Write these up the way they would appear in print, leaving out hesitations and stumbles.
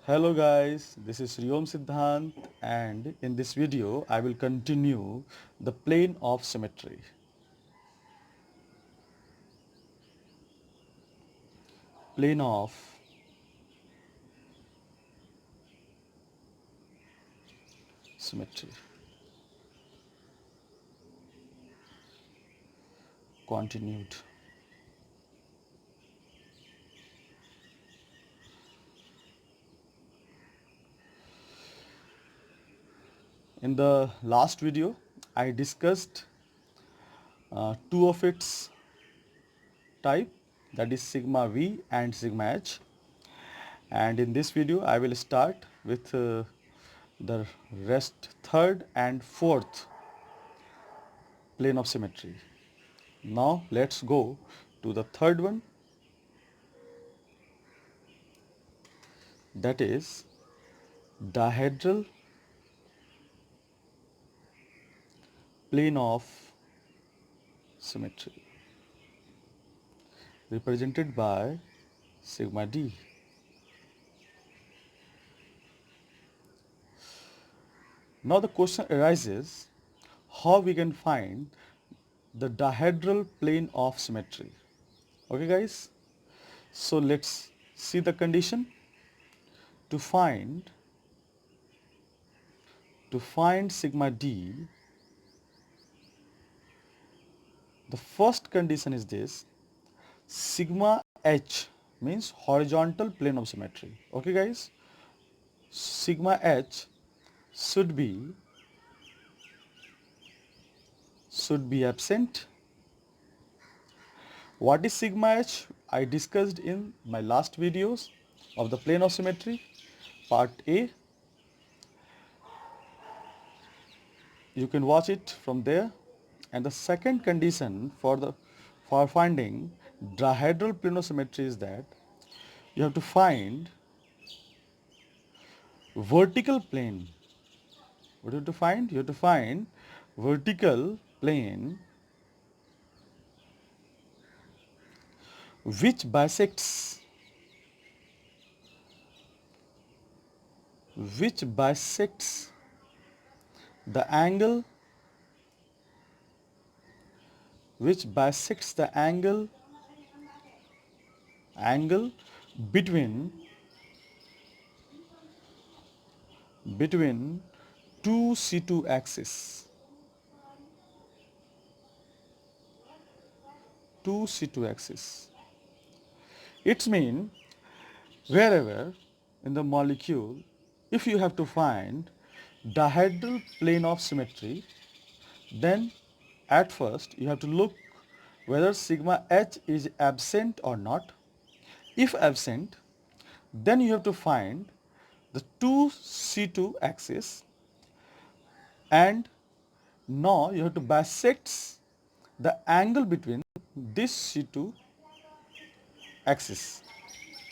Hello guys, this is Sriom Siddhant and in this video I will continue the plane of symmetry. Plane of symmetry. Continued. In the last video I discussed two of its type, that is sigma V and sigma H, and in this video I will start with the rest third and fourth plane of symmetry. Now let's go to the third one, that is dihedral plane of symmetry represented by sigma d. Now the question arises how we can find the dihedral plane of symmetry. Okay guys, so let's see the condition. To find sigma d, the first condition is this: sigma h means horizontal plane of symmetry. Okay guys, sigma h should be absent. What is sigma h? I discussed in my last videos of the plane of symmetry, part A. You can watch it from there. And the second condition for finding dihedral plane of symmetry is that you have to find vertical plane. What do you have to find? You have to find vertical plane which bisects the angle between two C2 axes. It means wherever in the molecule, if you have to find dihedral plane of symmetry, then at first you have to look whether sigma h is absent or not. If absent, then you have to find the two C2 axes, and now you have to bisect the angle between this C2 axis.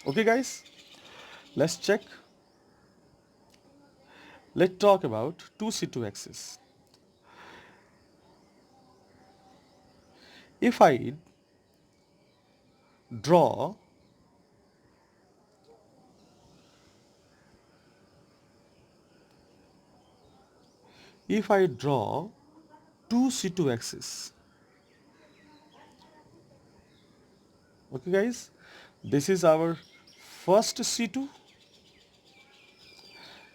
Okay guys, let's check. Let's talk about two C2 axis. If I draw two C2 axes, okay guys, this is our first C2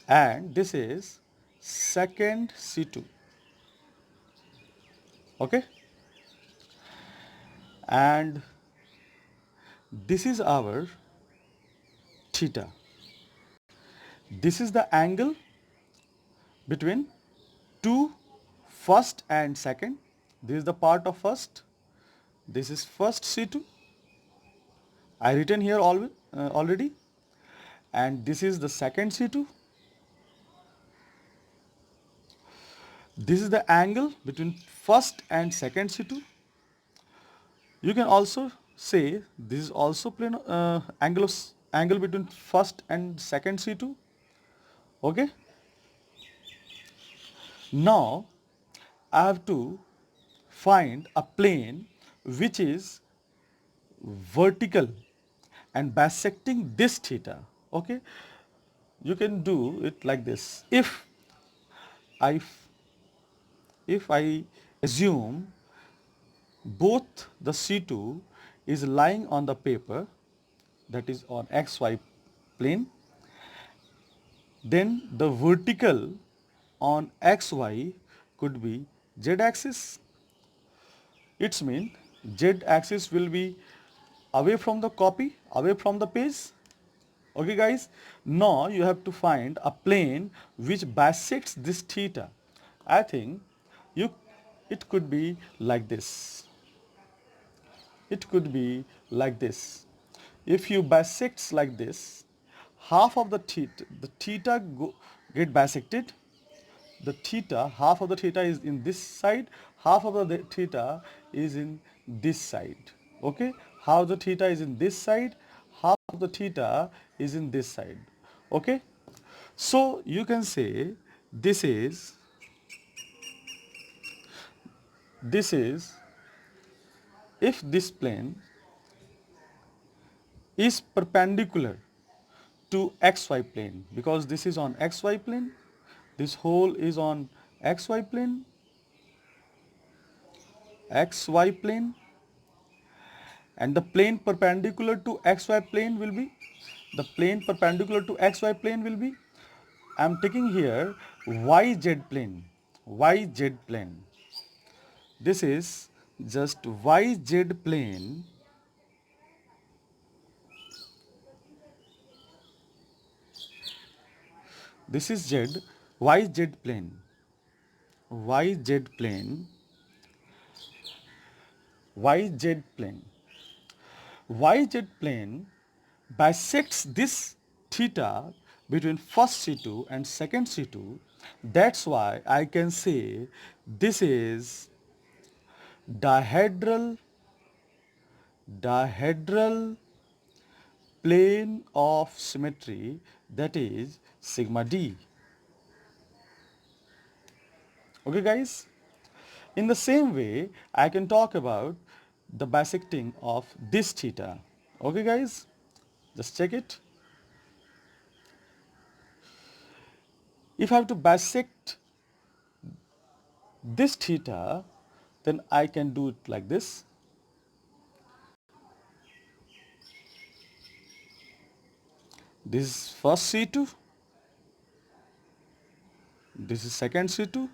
and this is second C2, okay, and this is our theta. This is the angle between two first and second. This is the part of first. This is first C2. I written here already. And this is the second C2. This is the angle between first and second C2. You can also say this is also plane angle between first and second C2. Okay. Now I have to find a plane which is vertical and bisecting this theta. Okay. you can do it like this. I if I assume both the C2 is lying on the paper, that is on XY plane, then the vertical on XY could be Z axis. It's mean Z axis will be away from the copy, away from the page. Okay guys, now you have to find a plane which bisects this theta. I think you it could be like this. It could be like this. If you bisects like this, half of the theta get bisected. The theta, half of the theta is in this side, half of the theta is in this side. Okay, half the theta is in this side, half of the theta is in this side. Okay, so you can say this is this is if this plane is perpendicular to xy plane, because this is on xy plane, this whole is on xy plane, and the plane perpendicular to xy plane will be, the plane perpendicular to xy plane will be, I am taking here yz plane, yz plane. This is just yz plane. This is z, yz plane, yz plane, yz plane. YZ plane bisects this theta between first C2 and second C2. That's why I can say this is dihedral plane of symmetry, that is sigma d. Okay guys? In the same way, I can talk about the bisecting of this theta. Okay guys? Just check it. If I have to bisect this theta, then I can do it like this. This is first C2, this is second C2,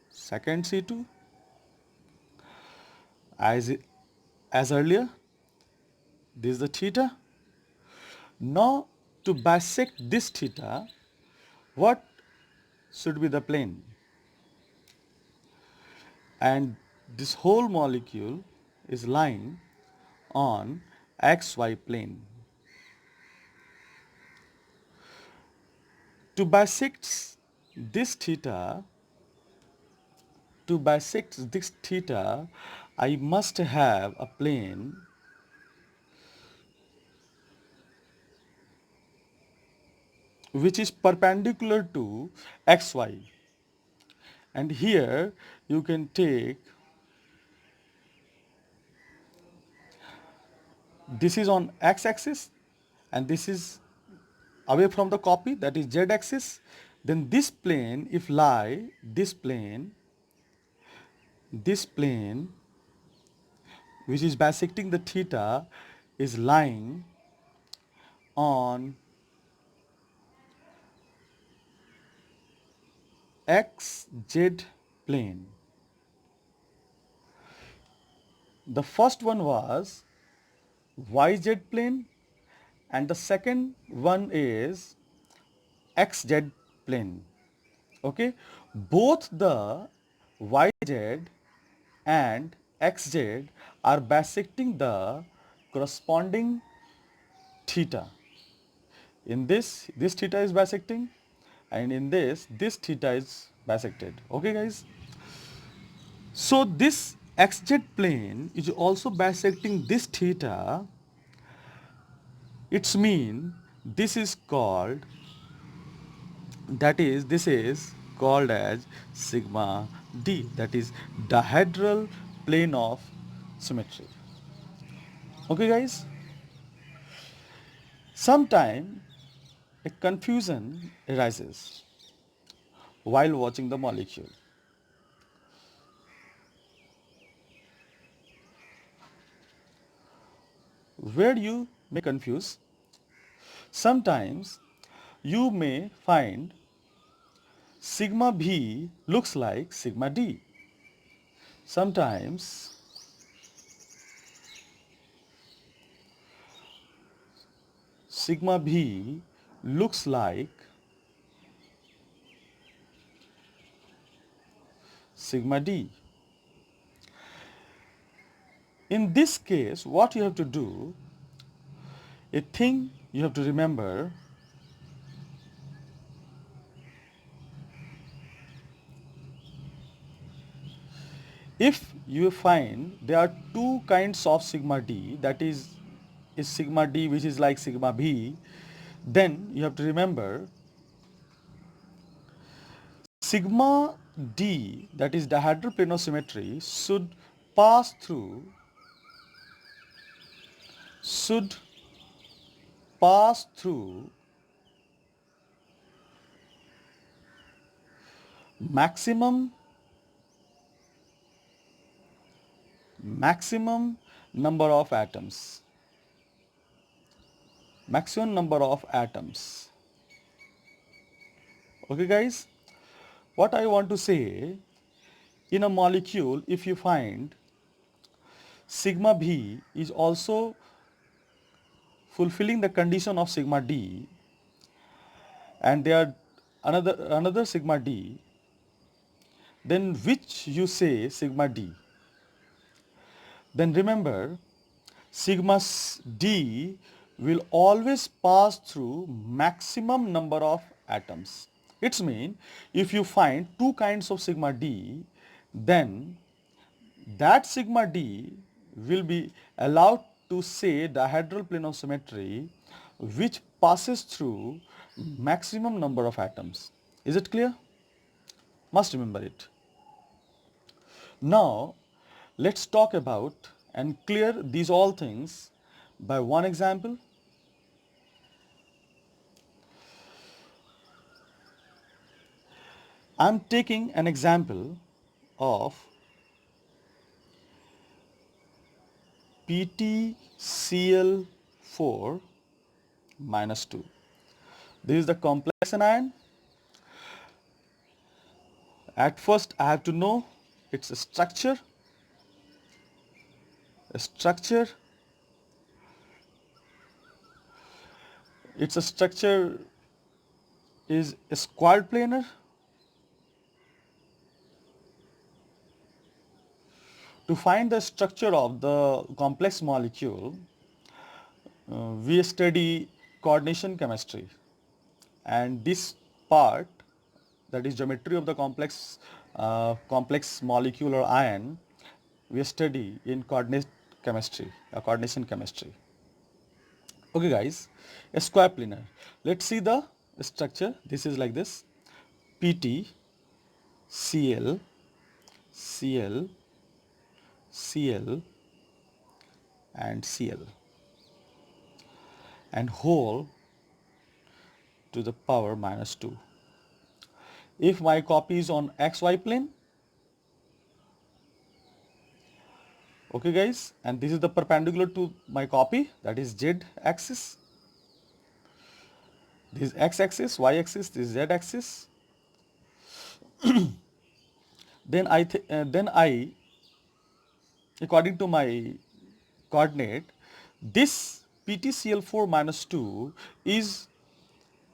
second C2, as earlier, this is the theta. Now to bisect this theta, what should be the plane? And this whole molecule is lying on xy plane. To bisect this theta, I must have a plane which is perpendicular to xy. And here you can take, this is on x-axis and this is away from the copy, that is z-axis. Then this plane, if lie, this plane which is bisecting the theta is lying on xz plane. The first one was yz plane and the second one is xz plane. Okay, both the yz and xz are bisecting the corresponding theta. In this theta is bisecting, and in this theta is bisected. Okay guys, so this xz plane is also bisecting this theta. It's mean this is called, this is called as sigma d, that is dihedral plane of symmetry. Okay guys, Sometimes a confusion arises while watching the molecule. Where you may confuse, sometimes you may find sigma B looks like sigma D. Sometimes sigma B looks like sigma D. In this case, what you have to do, a thing you have to remember, if you find there are two kinds of sigma D, that is sigma D which is like sigma B, then you have to remember sigma D, that is dihedral plane of symmetry, should pass through maximum number of atoms. Maximum number of atoms. Okay guys, what I want to say, in a molecule, if you find sigma B is also fulfilling the condition of sigma D, and there are another sigma D, then which you say sigma D, then remember sigma D will always pass through maximum number of atoms. It's mean if you find two kinds of sigma D, then that sigma D will be allowed to say dihedral plane of symmetry which passes through maximum number of atoms. Is it clear? Must remember it. Now let's talk about and clear these all things by one example. I'm taking an example of PtCl4 minus 2. This is the complex anion. At first I have to know its structure. Its structure is a squared planar. To find the structure of the complex molecule, we study coordination chemistry, and this part, that is geometry of the complex molecule or ion, we study in coordination chemistry. Okay guys, a square planar. Let's see the structure. This is like this: PT, Cl, Cl, Cl, and Cl, and whole to the power minus 2. If my copy is on xy plane, okay guys, and this is the perpendicular to my copy, that is z axis. This is x axis, y axis, this is z axis. then I according to my coordinate, this PtCl4 minus 2 is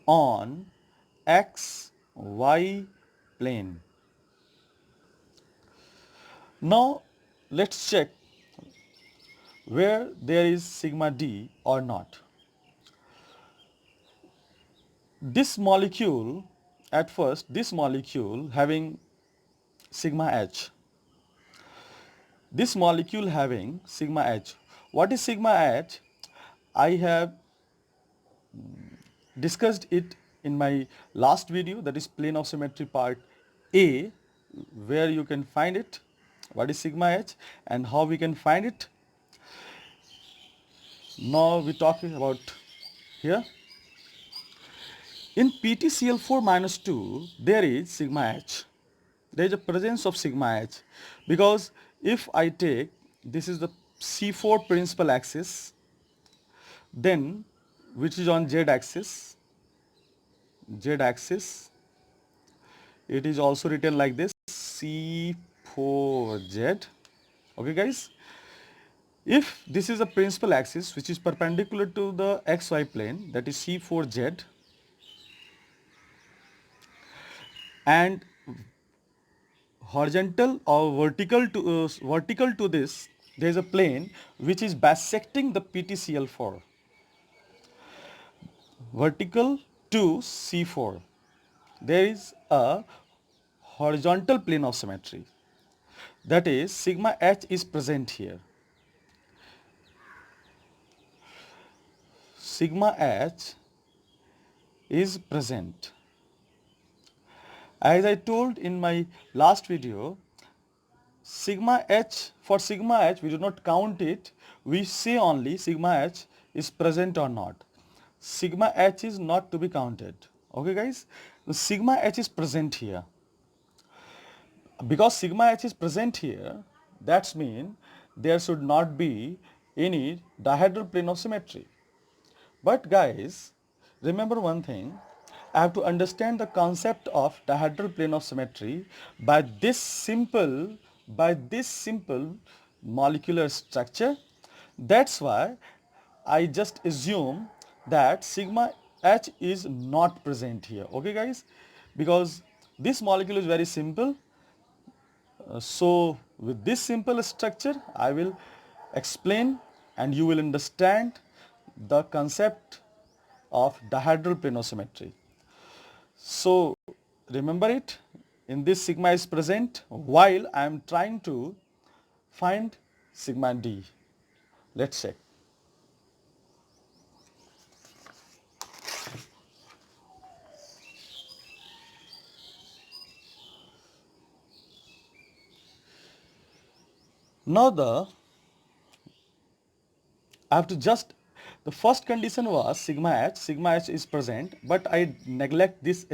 on xy plane. Now let's check where there is sigma D or not. This molecule, at first, this molecule having sigma H. This molecule having sigma H. What is sigma H? I have discussed it in my last video, that is plane of symmetry part A, where you can find it. What is sigma H and how we can find it. Now we're talking about here. In PtCl4 minus 2, there is sigma h. There is a presence of sigma h, because if I take, this is the C4 principal axis, then which is on z axis, it is also written like this, C4z. Okay guys, if this is a principal axis which is perpendicular to the xy plane, that is C4z, and horizontal or vertical to this, there is a plane which is bisecting the PtCl4, vertical to C4. There is a horizontal plane of symmetry, that is sigma h is present here. Sigma h is present. As I told in my last video, sigma h, for sigma h we do not count it, we say only sigma h is present or not. Sigma h is not to be counted. Okay guys, the sigma h is present here. Because sigma h is present here, that's mean there should not be any dihedral plane of symmetry. But guys, remember one thing, I have to understand the concept of dihedral plane of symmetry by this simple molecular structure. That's why I just assume that sigma h is not present here. Okay guys, because this molecule is very simple. So with this simple structure, I will explain and you will understand the concept of dihedral plane of symmetry. So remember it, in this sigma is present while I am trying to find sigma d. Let's check. Now I have to just, the first condition was sigma h is present, but I neglect this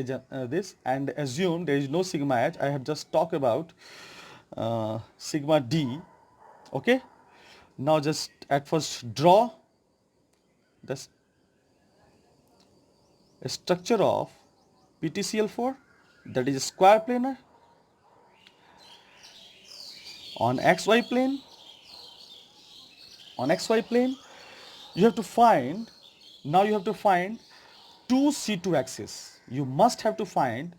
and assume there is no sigma h. I have just talked about sigma d. Okay, now just at first draw the structure of PtCl4, that is square planar on xy plane. On xy plane, you have to find, now you have to find two C2 axes. You must have to find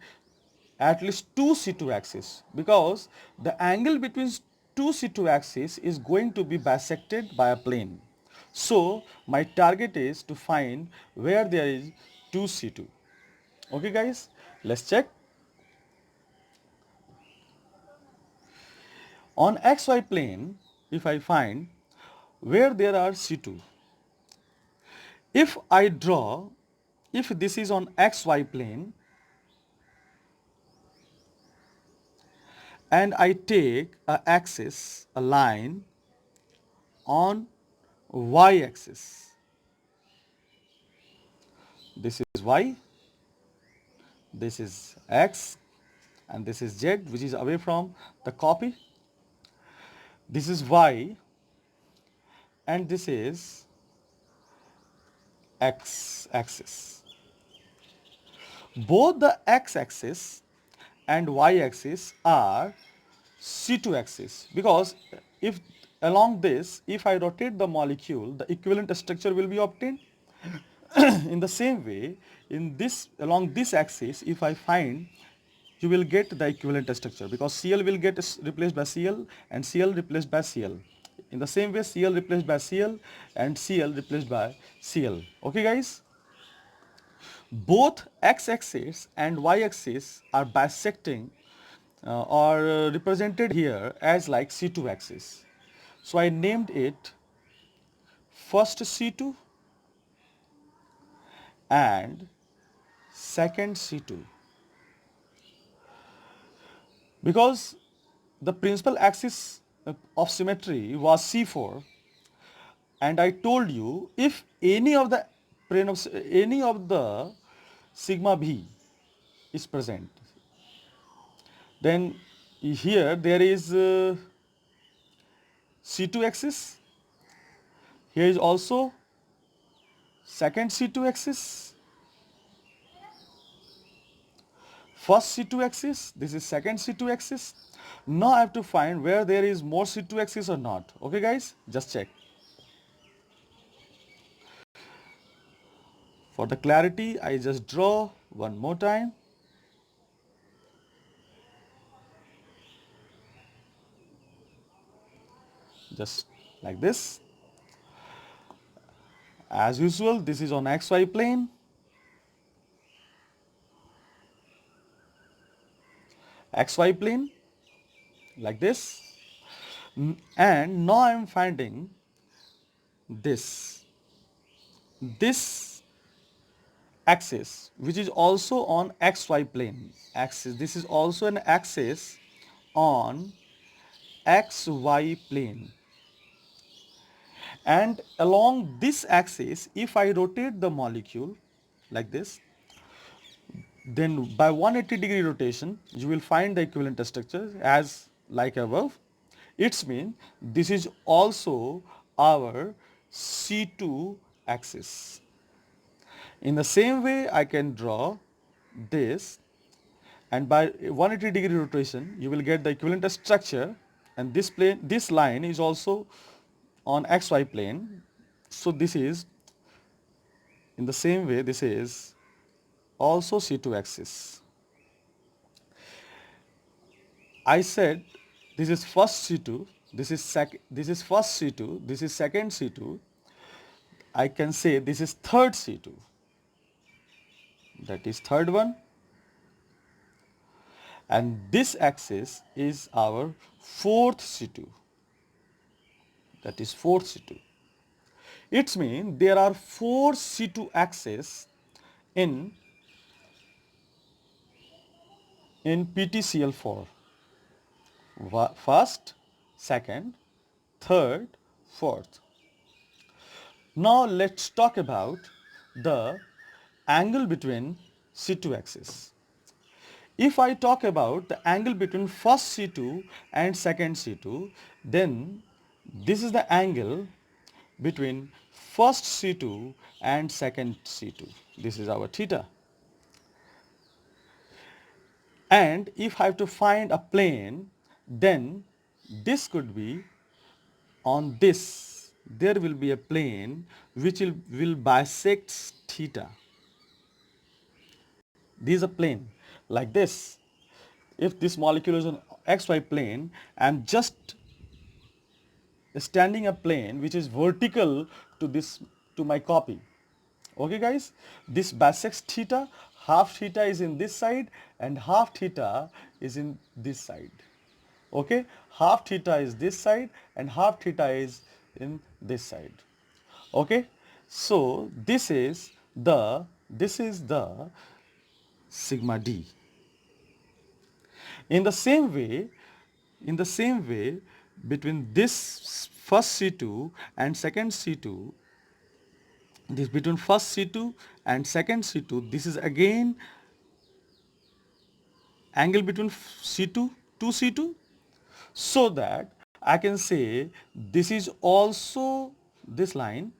at least two C2 axes, because the angle between two C2 axes is going to be bisected by a plane. So my target is to find where there is two C2. Okay guys, let's check. On xy plane, if I find where there are C2, if I draw, if this is on xy plane and I take a axis, a line on y axis, this is y, this is x, and this is z, which is away from the copy. This is y and this is x axis. Both the x axis and y axis are C2 axis, because if along this, if I rotate the molecule, the equivalent structure will be obtained. In the same way, in this, along this axis, if I find, you will get the equivalent structure, because Cl will get replaced by Cl and Cl replaced by Cl. In the same way, Cl replaced by Cl and Cl replaced by Cl. Okay guys? Both x-axis and y-axis are bisecting or represented here as like C2 axis. So I named it first C2 and second C2, because the principal axis of symmetry was C4, and I told you if any of the plane of any of the sigma b is present, then here there is C2 axis, here is also second C2 axis, first C2 axis, this is second C2 axis. Now I have to find where there is more C2 axis or not. Okay guys, just check. For the clarity, I just draw one more time. Just like this. As usual, this is on XY plane. XY plane, like this. And now I am finding this axis, which is also on XY plane. Axis. This is also an axis on XY plane. And along this axis, if I rotate the molecule like this, then by 180-degree rotation, you will find the equivalent structure as like above. It's mean this is also our C2 axis. In the same way, I can draw this, and by 180-degree rotation, you will get the equivalent structure, and this line is also on XY plane. So this is, in the same way, this is also C2 axis. I said this is first C2, this is first C2, this is second C2. I can say this is third C2. That is third one. And this axis is our fourth C2. That is fourth C2. It means there are four C2 axes in PTCl4. First, second, third, fourth. Now let's talk about the angle between C2 axes. If I talk about the angle between first C2 and second C2, then this is the angle between first C2 and second C2. This is our theta. And if I have to find a plane, then this could be on this. There will be a plane which will bisect theta. This is a plane like this. If this molecule is on XY plane, I'm just standing a plane which is vertical to my copy. Okay guys, this bisects theta. Half theta is in this side and half theta is in this side. Okay, half theta is this side and half theta is in this side. Okay, so this is the sigma d. In the same way, between this first C2 and second C2, this between first C2 and second C2, this is again angle between C2 to C2, so that I can say this is also this line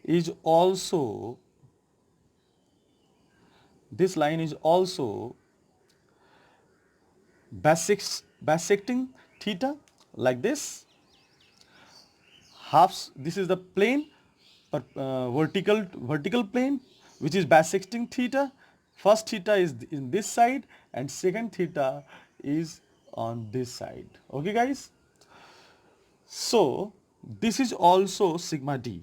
is also bisecting theta like this. This is the plane, vertical plane which is bisecting theta. First theta is in this side and second theta is on this side. Okay guys, so this is also sigma d.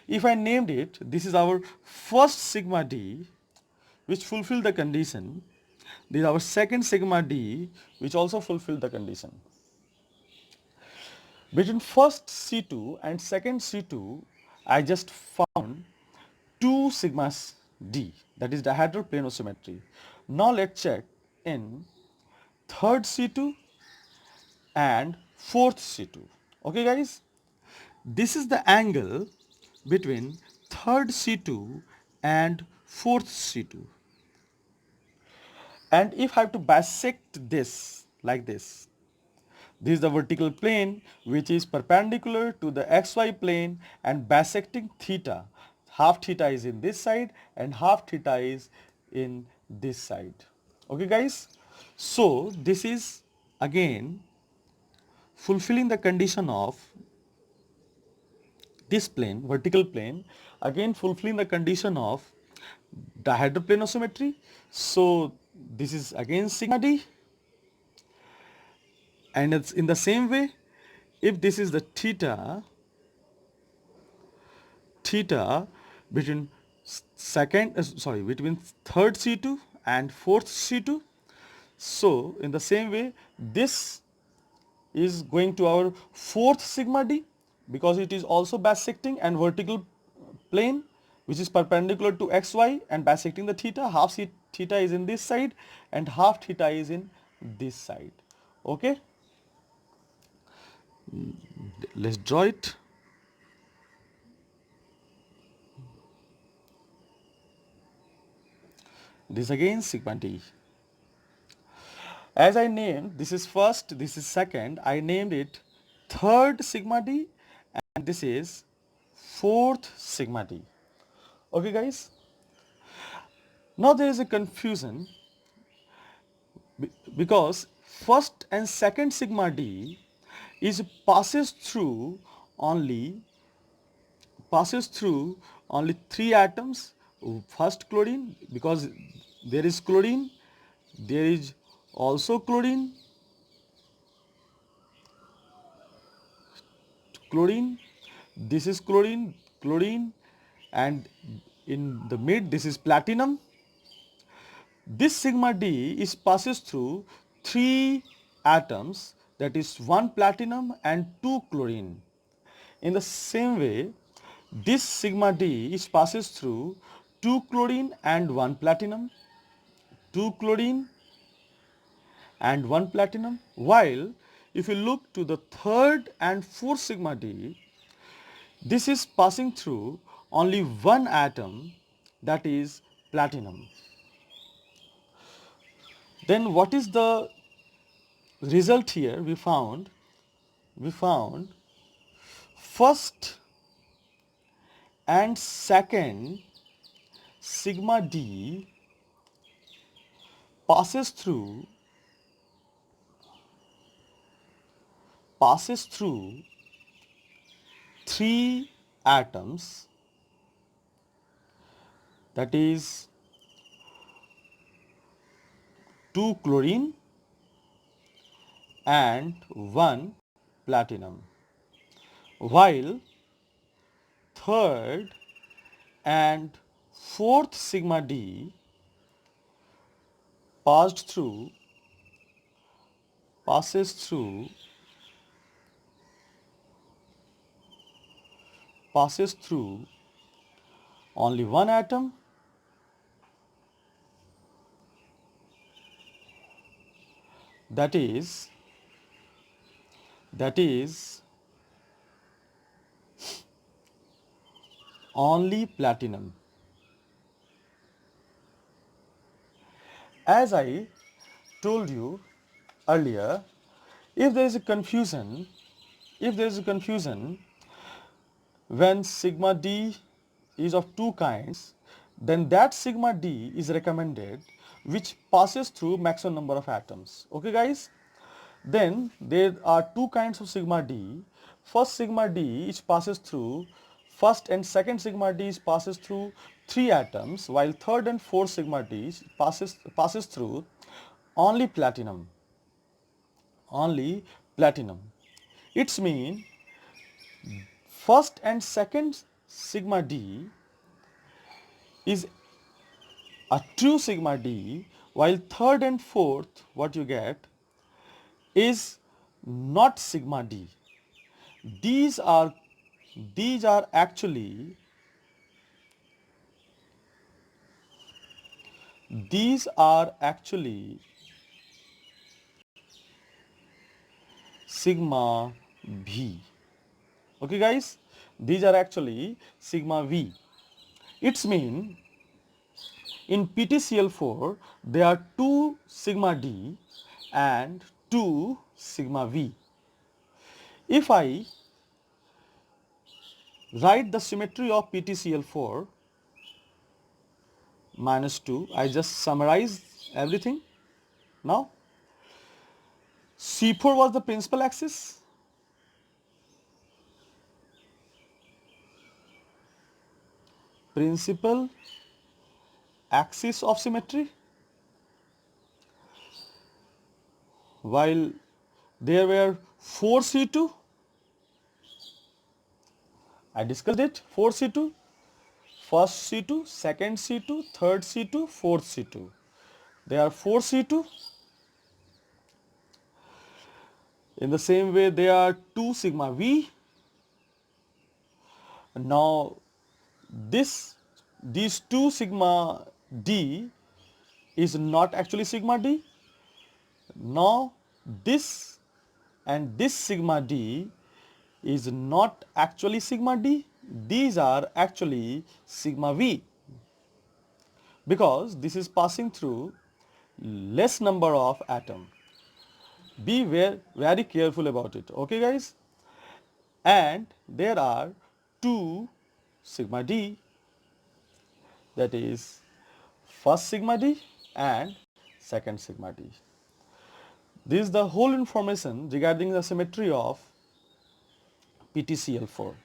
If I named it, this is our first sigma d which fulfill the condition. This is our second sigma d which also fulfill the condition. Between first C2 and second C2, I just found 2 sigmas d, that is dihedral plane of symmetry. Now let's check in third C2 and fourth C2. Okay guys, this is the angle between third C2 and fourth C2. And if I have to bisect this like this is the vertical plane which is perpendicular to the xy plane and bisecting theta. Half theta is in this side and half theta is in this side. Okay guys? So this is again fulfilling the condition of this plane, vertical plane, again fulfilling the condition of dihedral plane of symmetry. So this is again sigma d, and it's in the same way if this is the theta between between third C2 and fourth C2. So in the same way this is going to our fourth sigma d because it is also bisecting and vertical plane which is perpendicular to xy and bisecting the theta. Half theta is in this side and half theta is in this side. Okay, let's draw it. This again sigma d. As I named, this is first, this is second, I named it third sigma d and this is fourth sigma d. Okay guys, now there is a confusion because first and second sigma d is only passes through only three atoms. First chlorine, because there is chlorine, there is also chlorine, this is chlorine, and in the mid this is platinum. This sigma d is passes through three atoms, that is one platinum and two chlorine. In the same way, this sigma d is passes through two chlorine and one platinum, two chlorine and one platinum, while if you look to the third and fourth sigma d, this is passing through only one atom, that is platinum. Then what is the result here? We found first and second sigma d passes through three atoms, that is two chlorine and one platinum, while third and fourth sigma d passes through only one atom, that is only platinum. As I told you earlier, if there is a confusion when sigma d is of two kinds, then that sigma d is recommended which passes through maximum number of atoms. Okay guys? Then there are two kinds of sigma d. First sigma d is passes through, first and second sigma d is passes through three atoms, while third and fourth sigma d passes through only platinum. It's mean first and second sigma d is a true sigma d, while third and fourth what you get is not sigma d. These are actually sigma b. Okay guys, these are actually sigma V. It's mean in PTCl4 there are 2 sigma D and 2 sigma V. If I write the symmetry of PTCl4 minus 2, I just summarize everything. Now C4 was the principal axis, of symmetry, while there were 4 C2. I discussed it, 4 C2, first C2, second C2, third C2, fourth C2. There are 4 C2. In the same way, there are 2 sigma V. Now, these 2 sigma D is not actually sigma D. Now, this and this sigma D is not actually sigma D. These are actually sigma V, because this is passing through less number of atom. Be very careful about it, okay guys? And there are 2 sigma D, that is first sigma D and second sigma D. This is the whole information regarding the symmetry of PTCl4.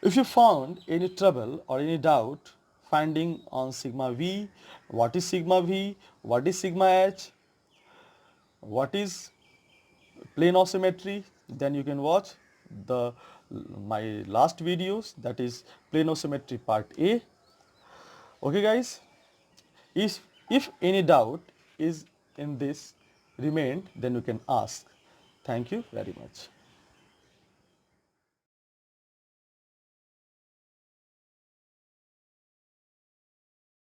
If you found any trouble or any doubt finding on sigma V, what is sigma V, what is sigma H, what is plane of symmetry, then you can watch my last videos, that is plane of symmetry part A. Okay guys, if any doubt is in this remained, then you can ask. Thank you very much.